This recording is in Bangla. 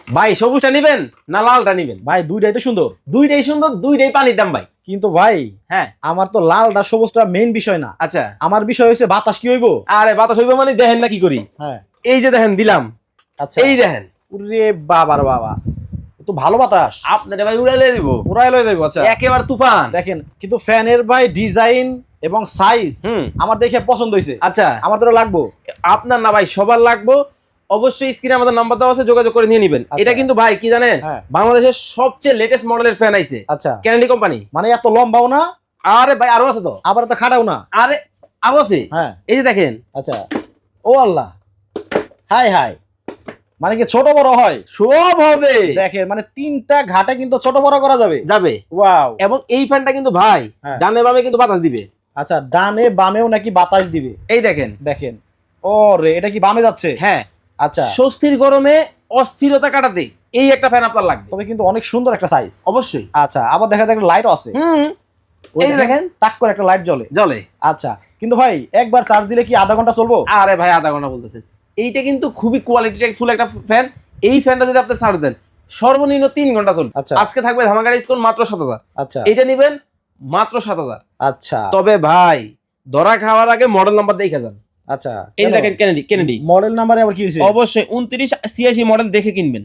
ভাই সবুজটা নিবেন না লালটা নিবেন? ভাই দুইটাই তো সুন্দর। দুইটাই সুন্দর, দুইটাই পানির দাম ভাই। কিন্তু ভাই হ্যাঁ আমার তো লালটা সবুজটা মেইন বিষয় না। আচ্ছা। আমার বিষয় হচ্ছে বাতাস কি হইব। আরে বাতাস হইবে মানে দেখেন না কি করি। হ্যাঁ এই যে দেখেন দিলাম, আচ্ছা এই দেখেন। ওরে বাবার বাবা, তো ভালো বাতাস। আপনারে ভাই উড়াইলে দিব, পুরাই লয়ে যাইব। আচ্ছা একেবারে তুফান। দেখেন কিন্তু ফ্যানের ভাই ডিজাইন এবং সাইজ হুম আমার দেখে পছন্দ হইছে। আচ্ছা আমার তো লাগবো। আপনার না ভাই সবার লাগবো, অবশ্যই স্ক্রিনে আমাদের নাম্বার দেওয়া আছে, যোগাযোগ করে নিয়ে নেবেন। আচ্ছা। এটা কিন্তু ভাই কি জানেন, হ্যাঁ। বাংলাদেশের সবচেয়ে লেটেস্ট মডেলের ফ্যান আইছে, আচ্ছা ক্যানাডি কোম্পানি। মানে এত লম্বাও না, আরে ভাই আরো আছে তো, আবার তো খাটাও না। আরে আরো আছে। হ্যাঁ এই যে দেখেন। আচ্ছা ও আল্লাহ, হাই হাই, মানে কি ছোট বড় হয়? সব হবে। দেখেন মানে তিনটা ঘাটে কিন্তু ছোট বড় করা যাবে। যাবে। ওয়াও। এবং এই ফ্যানটা কিন্তু ভাই হ্যাঁ। ডানে বামে কিন্তু বাতাস দিবে। আচ্ছা ডানে বামেও নাকি বাতাস দিবে? এই দেখেন দেখেন ও রে, এটা কি বামে যাচ্ছে? হ্যাঁ। আচ্ছা স্বস্তির গরমে অস্থিরতা কাটাতে এই একটা ফ্যান আপনার লাগবে। তবে কিন্তু অনেক সুন্দর একটা সাইজ। অবশ্যই। আচ্ছা আবার দেখা যায় লাইটও আছে। ওই এই যে দেখেন টাক করে একটা লাইট জ্বলে। জ্বলে। আচ্ছা কিন্তু ভাই একবার চার্জ দিলে কি আধা ঘন্টা চলবো? আরে ভাই আধা ঘন্টা বলতেছেন, এইটা কিন্তু খুবই কোয়ালিটি ফুল একটা ফ্যান। এই ফ্যানটা যদি আপনি চার্জ দেন সর্বনিম্ন 3 ঘন্টা চলবে। আচ্ছা। আজকে থাকবে ধামাকা ডিসকাউন্ট মাত্র 7,000। আচ্ছা এটা নেবেন মাত্র 7,000। আচ্ছা তবে ভাই ধরা খাওয়ার আগে মডেল নাম্বার দেখে যান। আচ্ছা এই দেখেন কেনেডি মডেল নাম্বারে আবার কি হয়েছে? অবশ্যই 2986 মডেল দেখে কিনবেন।